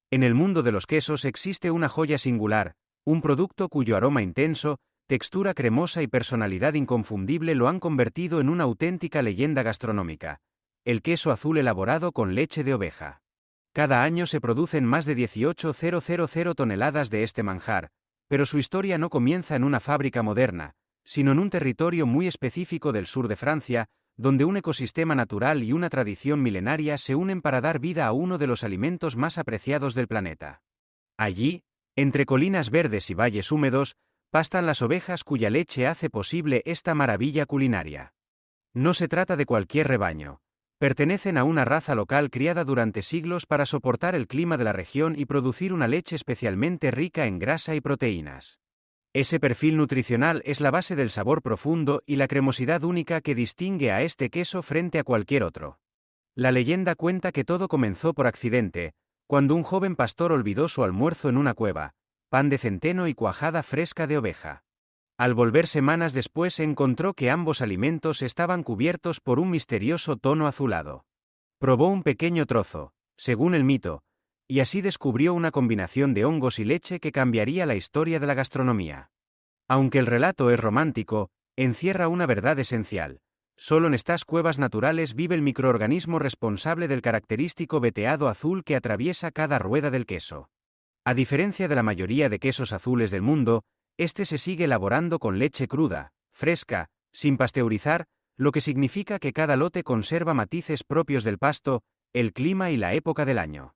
En el mundo de los quesos existe una joya singular, un producto cuyo aroma intenso, textura cremosa y personalidad inconfundible lo han convertido en una auténtica leyenda gastronómica: el queso azul elaborado con leche de oveja. Cada año se producen más de 18.000 toneladas de este manjar, pero su historia no comienza en una fábrica moderna, sino en un territorio muy específico del sur de Francia, donde un ecosistema natural y una tradición milenaria se unen para dar vida a uno de los alimentos más apreciados del planeta. Allí, entre colinas verdes y valles húmedos, pastan las ovejas cuya leche hace posible esta maravilla culinaria. No se trata de cualquier rebaño. Pertenecen a una raza local criada durante siglos para soportar el clima de la región y producir una leche especialmente rica en grasa y proteínas. Ese perfil nutricional es la base del sabor profundo y la cremosidad única que distingue a este queso frente a cualquier otro. La leyenda cuenta que todo comenzó por accidente, cuando un joven pastor olvidó su almuerzo en una cueva: pan de centeno y cuajada fresca de oveja. Al volver semanas después encontró que ambos alimentos estaban cubiertos por un misterioso tono azulado. Probó un pequeño trozo, según el mito, y así descubrió una combinación de hongos y leche que cambiaría la historia de la gastronomía. Aunque el relato es romántico, encierra una verdad esencial: solo en estas cuevas naturales vive el microorganismo responsable del característico veteado azul que atraviesa cada rueda del queso. A diferencia de la mayoría de quesos azules del mundo, este se sigue elaborando con leche cruda, fresca, sin pasteurizar, lo que significa que cada lote conserva matices propios del pasto, el clima y la época del año.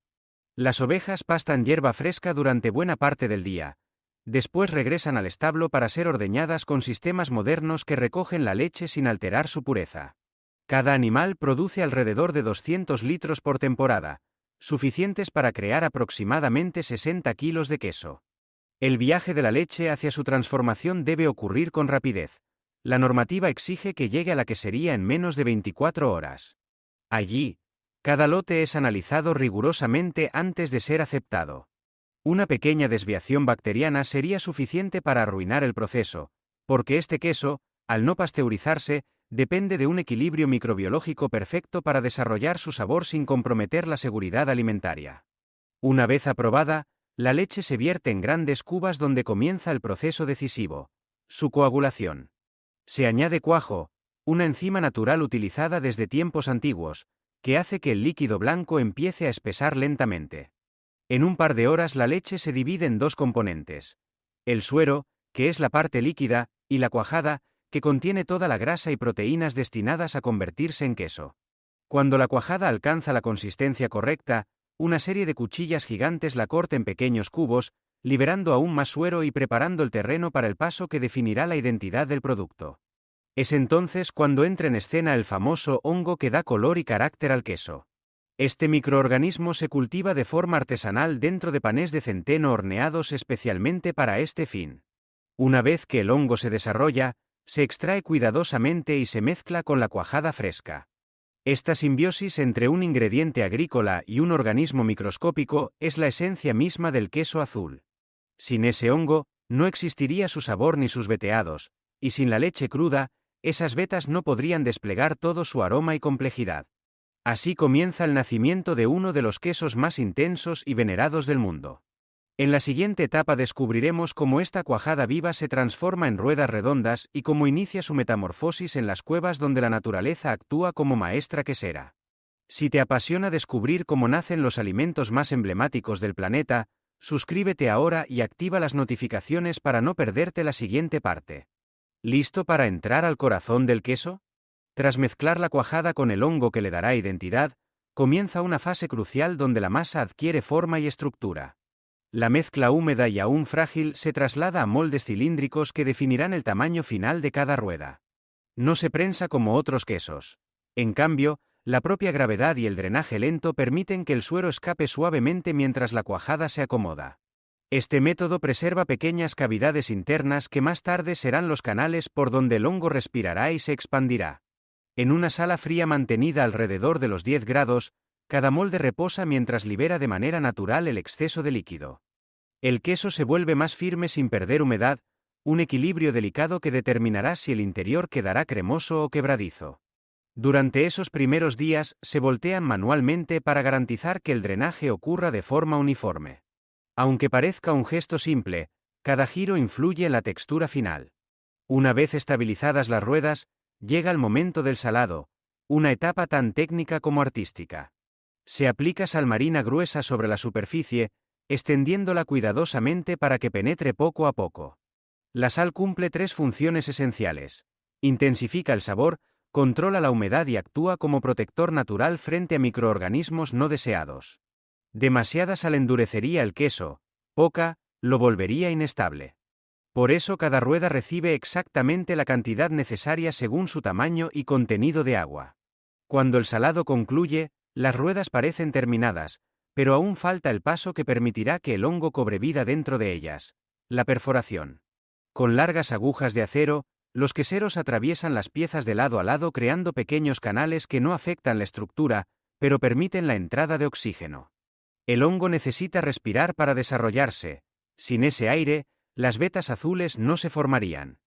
Las ovejas pastan hierba fresca durante buena parte del día. Después regresan al establo para ser ordeñadas con sistemas modernos que recogen la leche sin alterar su pureza. Cada animal produce alrededor de 200 litros por temporada, suficientes para crear aproximadamente 60 kilos de queso. El viaje de la leche hacia su transformación debe ocurrir con rapidez. La normativa exige que llegue a la quesería en menos de 24 horas. Allí, cada lote es analizado rigurosamente antes de ser aceptado. Una pequeña desviación bacteriana sería suficiente para arruinar el proceso, porque este queso, al no pasteurizarse, depende de un equilibrio microbiológico perfecto para desarrollar su sabor sin comprometer la seguridad alimentaria. Una vez aprobada, la leche se vierte en grandes cubas donde comienza el proceso decisivo: su coagulación. Se añade cuajo, una enzima natural utilizada desde tiempos antiguos, que hace que el líquido blanco empiece a espesar lentamente. En un par de horas la leche se divide en dos componentes: el suero, que es la parte líquida, y la cuajada, que contiene toda la grasa y proteínas destinadas a convertirse en queso. Cuando la cuajada alcanza la consistencia correcta, una serie de cuchillas gigantes la corta en pequeños cubos, liberando aún más suero y preparando el terreno para el paso que definirá la identidad del producto. Es entonces cuando entra en escena el famoso hongo que da color y carácter al queso. Este microorganismo se cultiva de forma artesanal dentro de panés de centeno horneados especialmente para este fin. Una vez que el hongo se desarrolla, se extrae cuidadosamente y se mezcla con la cuajada fresca. Esta simbiosis entre un ingrediente agrícola y un organismo microscópico es la esencia misma del queso azul. Sin ese hongo, no existiría su sabor ni sus veteados, y sin la leche cruda, esas vetas no podrían desplegar todo su aroma y complejidad. Así comienza el nacimiento de uno de los quesos más intensos y venerados del mundo. En la siguiente etapa descubriremos cómo esta cuajada viva se transforma en ruedas redondas y cómo inicia su metamorfosis en las cuevas donde la naturaleza actúa como maestra quesera. Si te apasiona descubrir cómo nacen los alimentos más emblemáticos del planeta, suscríbete ahora y activa las notificaciones para no perderte la siguiente parte. ¿Listo para entrar al corazón del queso? Tras mezclar la cuajada con el hongo que le dará identidad, comienza una fase crucial donde la masa adquiere forma y estructura. La mezcla húmeda y aún frágil se traslada a moldes cilíndricos que definirán el tamaño final de cada rueda. No se prensa como otros quesos. En cambio, la propia gravedad y el drenaje lento permiten que el suero escape suavemente mientras la cuajada se acomoda. Este método preserva pequeñas cavidades internas que más tarde serán los canales por donde el hongo respirará y se expandirá. En una sala fría mantenida alrededor de los 10 grados, cada molde reposa mientras libera de manera natural el exceso de líquido. El queso se vuelve más firme sin perder humedad, un equilibrio delicado que determinará si el interior quedará cremoso o quebradizo. Durante esos primeros días se voltean manualmente para garantizar que el drenaje ocurra de forma uniforme. Aunque parezca un gesto simple, cada giro influye en la textura final. Una vez estabilizadas las ruedas, llega el momento del salado, una etapa tan técnica como artística. Se aplica salmarina gruesa sobre la superficie, extendiéndola cuidadosamente para que penetre poco a poco. La sal cumple tres funciones esenciales. Intensifica el sabor, controla la humedad y actúa como protector natural frente a microorganismos no deseados. Demasiada sal endurecería el queso, poca, lo volvería inestable. Por eso cada rueda recibe exactamente la cantidad necesaria según su tamaño y contenido de agua. Cuando el salado concluye, las ruedas parecen terminadas, pero aún falta el paso que permitirá que el hongo cobre vida dentro de ellas: la perforación. Con largas agujas de acero, los queseros atraviesan las piezas de lado a lado creando pequeños canales que no afectan la estructura, pero permiten la entrada de oxígeno. El hongo necesita respirar para desarrollarse. Sin ese aire, las vetas azules no se formarían.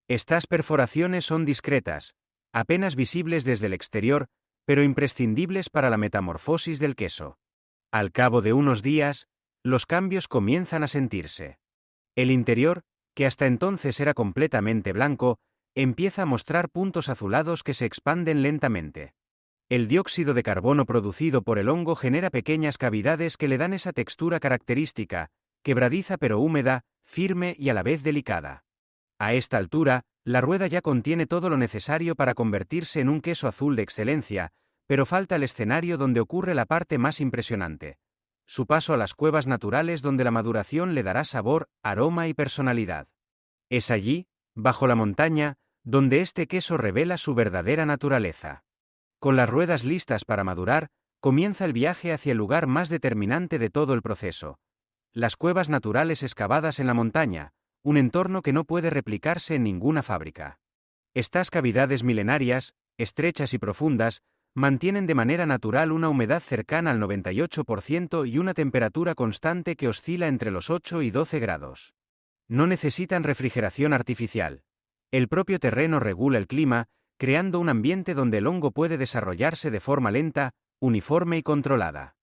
Estas perforaciones son discretas, apenas visibles desde el exterior, pero imprescindibles para la metamorfosis del queso. Al cabo de unos días, los cambios comienzan a sentirse. El interior, que hasta entonces era completamente blanco, empieza a mostrar puntos azulados que se expanden lentamente. El dióxido de carbono producido por el hongo genera pequeñas cavidades que le dan esa textura característica, quebradiza pero húmeda, firme y a la vez delicada. A esta altura, la rueda ya contiene todo lo necesario para convertirse en un queso azul de excelencia, pero falta el escenario donde ocurre la parte más impresionante: su paso a las cuevas naturales donde la maduración le dará sabor, aroma y personalidad. Es allí, bajo la montaña, donde este queso revela su verdadera naturaleza. Con las ruedas listas para madurar, comienza el viaje hacia el lugar más determinante de todo el proceso: las cuevas naturales excavadas en la montaña, un entorno que no puede replicarse en ninguna fábrica. Estas cavidades milenarias, estrechas y profundas, mantienen de manera natural una humedad cercana al 98% y una temperatura constante que oscila entre los 8 y 12 grados. No necesitan refrigeración artificial. El propio terreno regula el clima, creando un ambiente donde el hongo puede desarrollarse de forma lenta, uniforme y controlada.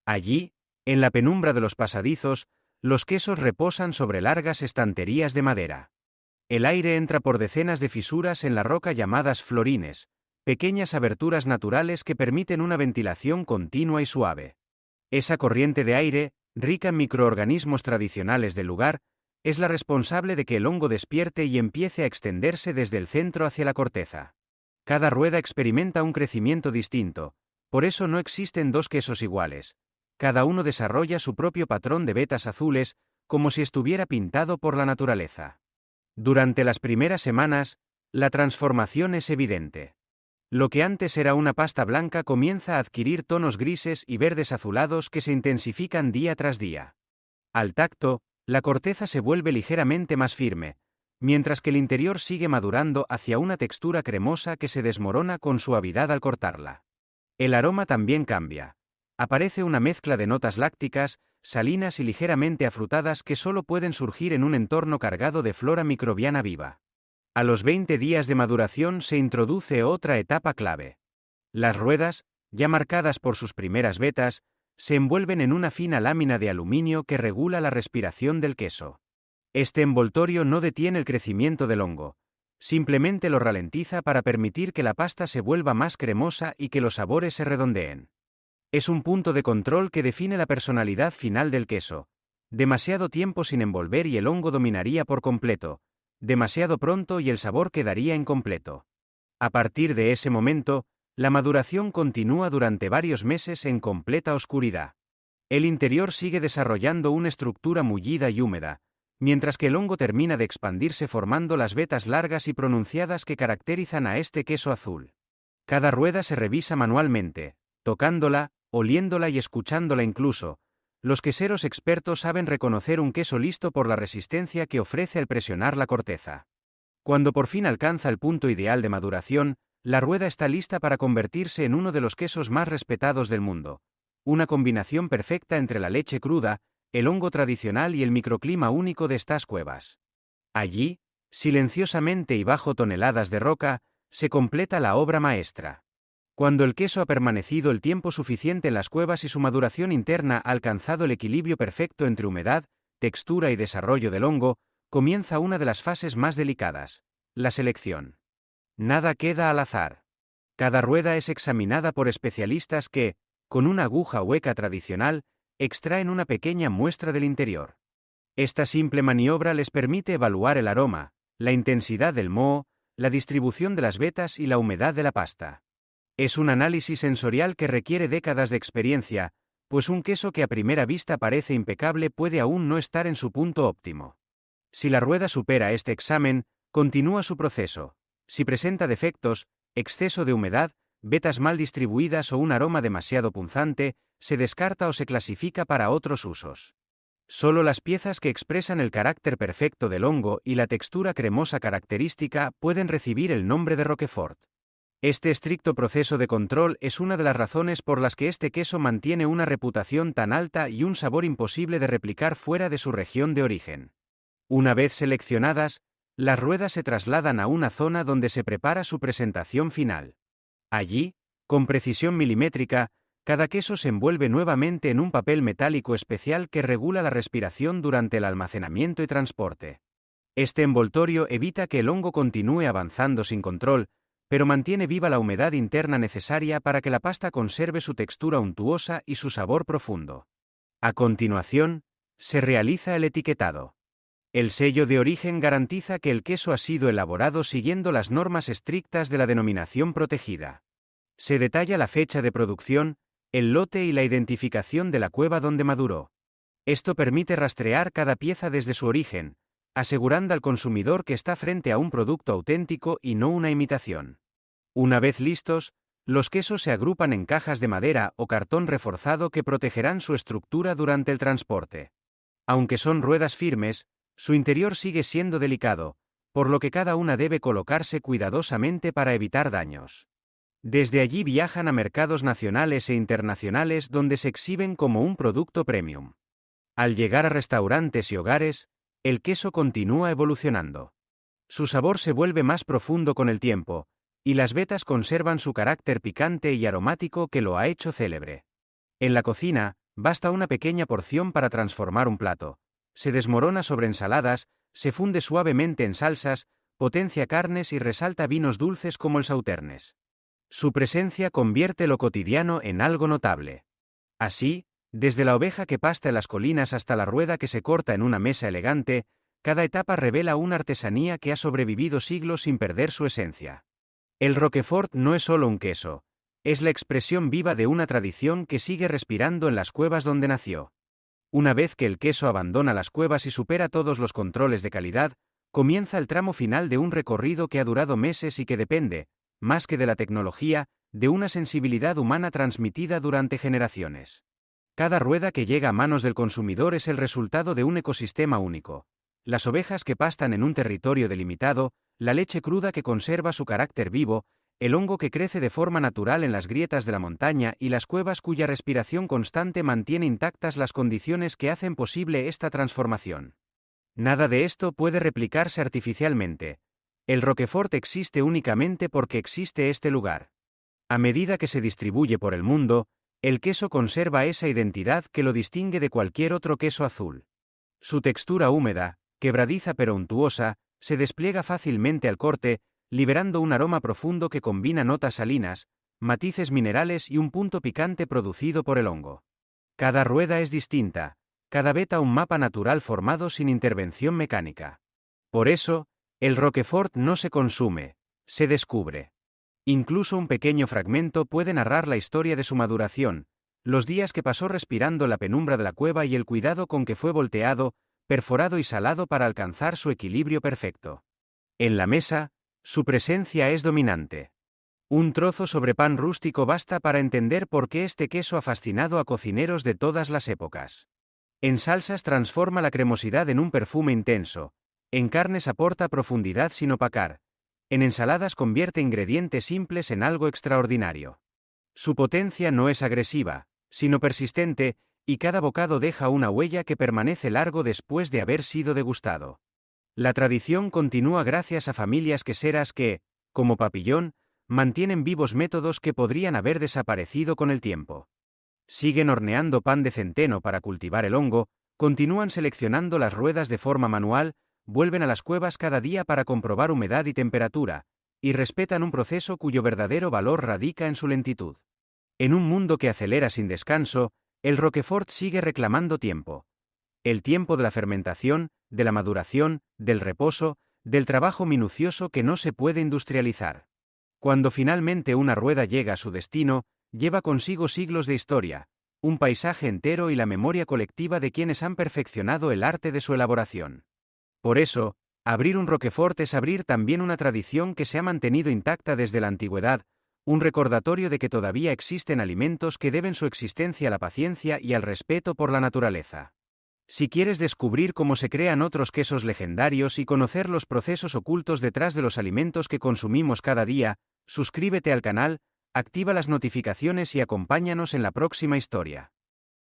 Allí, en la penumbra de los pasadizos, los quesos reposan sobre largas estanterías de madera. El aire entra por decenas de fisuras en la roca llamadas florines, pequeñas aberturas naturales que permiten una ventilación continua y suave. Esa corriente de aire, rica en microorganismos tradicionales del lugar, es la responsable de que el hongo despierte y empiece a extenderse desde el centro hacia la corteza. Cada rueda experimenta un crecimiento distinto, por eso no existen dos quesos iguales. Cada uno desarrolla su propio patrón de vetas azules, como si estuviera pintado por la naturaleza. Durante las primeras semanas, la transformación es evidente. Lo que antes era una pasta blanca comienza a adquirir tonos grises y verdes azulados que se intensifican día tras día. Al tacto, la corteza se vuelve ligeramente más firme, mientras que el interior sigue madurando hacia una textura cremosa que se desmorona con suavidad al cortarla. El aroma también cambia. Aparece una mezcla de notas lácticas, salinas y ligeramente afrutadas que solo pueden surgir en un entorno cargado de flora microbiana viva. A los 20 días de maduración se introduce otra etapa clave. Las ruedas, ya marcadas por sus primeras vetas, se envuelven en una fina lámina de aluminio que regula la respiración del queso. Este envoltorio no detiene el crecimiento del hongo, simplemente lo ralentiza para permitir que la pasta se vuelva más cremosa y que los sabores se redondeen. Es un punto de control que define la personalidad final del queso. Demasiado tiempo sin envolver y el hongo dominaría por completo. Demasiado pronto y el sabor quedaría incompleto. A partir de ese momento, la maduración continúa durante varios meses en completa oscuridad. El interior sigue desarrollando una estructura mullida y húmeda, mientras que el hongo termina de expandirse formando las vetas largas y pronunciadas que caracterizan a este queso azul. Cada rueda se revisa manualmente, tocándola, oliéndola y escuchándola incluso. Los queseros expertos saben reconocer un queso listo por la resistencia que ofrece al presionar la corteza. Cuando por fin alcanza el punto ideal de maduración, la rueda está lista para convertirse en uno de los quesos más respetados del mundo. Una combinación perfecta entre la leche cruda, el hongo tradicional y el microclima único de estas cuevas. Allí, silenciosamente y bajo toneladas de roca, se completa la obra maestra. Cuando el queso ha permanecido el tiempo suficiente en las cuevas y su maduración interna ha alcanzado el equilibrio perfecto entre humedad, textura y desarrollo del hongo, comienza una de las fases más delicadas: la selección. Nada queda al azar. Cada rueda es examinada por especialistas que, con una aguja hueca tradicional, extraen una pequeña muestra del interior. Esta simple maniobra les permite evaluar el aroma, la intensidad del moho, la distribución de las vetas y la humedad de la pasta. Es un análisis sensorial que requiere décadas de experiencia, pues un queso que a primera vista parece impecable puede aún no estar en su punto óptimo. Si la rueda supera este examen, continúa su proceso. Si presenta defectos, exceso de humedad, vetas mal distribuidas o un aroma demasiado punzante, se descarta o se clasifica para otros usos. Solo las piezas que expresan el carácter perfecto del hongo y la textura cremosa característica pueden recibir el nombre de Roquefort. Este estricto proceso de control es una de las razones por las que este queso mantiene una reputación tan alta y un sabor imposible de replicar fuera de su región de origen. Una vez seleccionadas, las ruedas se trasladan a una zona donde se prepara su presentación final. Allí, con precisión milimétrica, cada queso se envuelve nuevamente en un papel metálico especial que regula la respiración durante el almacenamiento y transporte. Este envoltorio evita que el hongo continúe avanzando sin control, pero mantiene viva la humedad interna necesaria para que la pasta conserve su textura untuosa y su sabor profundo. A continuación, se realiza el etiquetado. El sello de origen garantiza que el queso ha sido elaborado siguiendo las normas estrictas de la denominación protegida. Se detalla la fecha de producción, el lote y la identificación de la cueva donde maduró. Esto permite rastrear cada pieza desde su origen, asegurando al consumidor que está frente a un producto auténtico y no una imitación. Una vez listos, los quesos se agrupan en cajas de madera o cartón reforzado que protegerán su estructura durante el transporte. Aunque son ruedas firmes, su interior sigue siendo delicado, por lo que cada una debe colocarse cuidadosamente para evitar daños. Desde allí viajan a mercados nacionales e internacionales donde se exhiben como un producto premium. Al llegar a restaurantes y hogares, el queso continúa evolucionando. Su sabor se vuelve más profundo con el tiempo, y las vetas conservan su carácter picante y aromático que lo ha hecho célebre. En la cocina, basta una pequeña porción para transformar un plato. Se desmorona sobre ensaladas, se funde suavemente en salsas, potencia carnes y resalta vinos dulces como el sauternes. Su presencia convierte lo cotidiano en algo notable. Así, desde la oveja que pasta en las colinas hasta la rueda que se corta en una mesa elegante, cada etapa revela una artesanía que ha sobrevivido siglos sin perder su esencia. El Roquefort no es solo un queso, es la expresión viva de una tradición que sigue respirando en las cuevas donde nació. Una vez que el queso abandona las cuevas y supera todos los controles de calidad, comienza el tramo final de un recorrido que ha durado meses y que depende, más que de la tecnología, de una sensibilidad humana transmitida durante generaciones. Cada rueda que llega a manos del consumidor es el resultado de un ecosistema único. Las ovejas que pastan en un territorio delimitado, la leche cruda que conserva su carácter vivo, el hongo que crece de forma natural en las grietas de la montaña y las cuevas cuya respiración constante mantiene intactas las condiciones que hacen posible esta transformación. Nada de esto puede replicarse artificialmente. El Roquefort existe únicamente porque existe este lugar. A medida que se distribuye por el mundo, el queso conserva esa identidad que lo distingue de cualquier otro queso azul. Su textura húmeda, quebradiza pero untuosa, se despliega fácilmente al corte, liberando un aroma profundo que combina notas salinas, matices minerales y un punto picante producido por el hongo. Cada rueda es distinta, cada veta un mapa natural formado sin intervención mecánica. Por eso, el Roquefort no se consume, se descubre. Incluso un pequeño fragmento puede narrar la historia de su maduración, los días que pasó respirando la penumbra de la cueva y el cuidado con que fue volteado, perforado y salado para alcanzar su equilibrio perfecto. En la mesa, su presencia es dominante. Un trozo sobre pan rústico basta para entender por qué este queso ha fascinado a cocineros de todas las épocas. En salsas transforma la cremosidad en un perfume intenso, en carnes aporta profundidad sin opacar, en ensaladas convierte ingredientes simples en algo extraordinario. Su potencia no es agresiva, sino persistente, y cada bocado deja una huella que permanece largo después de haber sido degustado. La tradición continúa gracias a familias queseras que, como Papillón, mantienen vivos métodos que podrían haber desaparecido con el tiempo. Siguen horneando pan de centeno para cultivar el hongo, continúan seleccionando las ruedas de forma manual, vuelven a las cuevas cada día para comprobar humedad y temperatura, y respetan un proceso cuyo verdadero valor radica en su lentitud. En un mundo que acelera sin descanso, el Roquefort sigue reclamando tiempo. El tiempo de la fermentación, de la maduración, del reposo, del trabajo minucioso que no se puede industrializar. Cuando finalmente una rueda llega a su destino, lleva consigo siglos de historia, un paisaje entero y la memoria colectiva de quienes han perfeccionado el arte de su elaboración. Por eso, abrir un Roquefort es abrir también una tradición que se ha mantenido intacta desde la antigüedad, un recordatorio de que todavía existen alimentos que deben su existencia a la paciencia y al respeto por la naturaleza. Si quieres descubrir cómo se crean otros quesos legendarios y conocer los procesos ocultos detrás de los alimentos que consumimos cada día, suscríbete al canal, activa las notificaciones y acompáñanos en la próxima historia.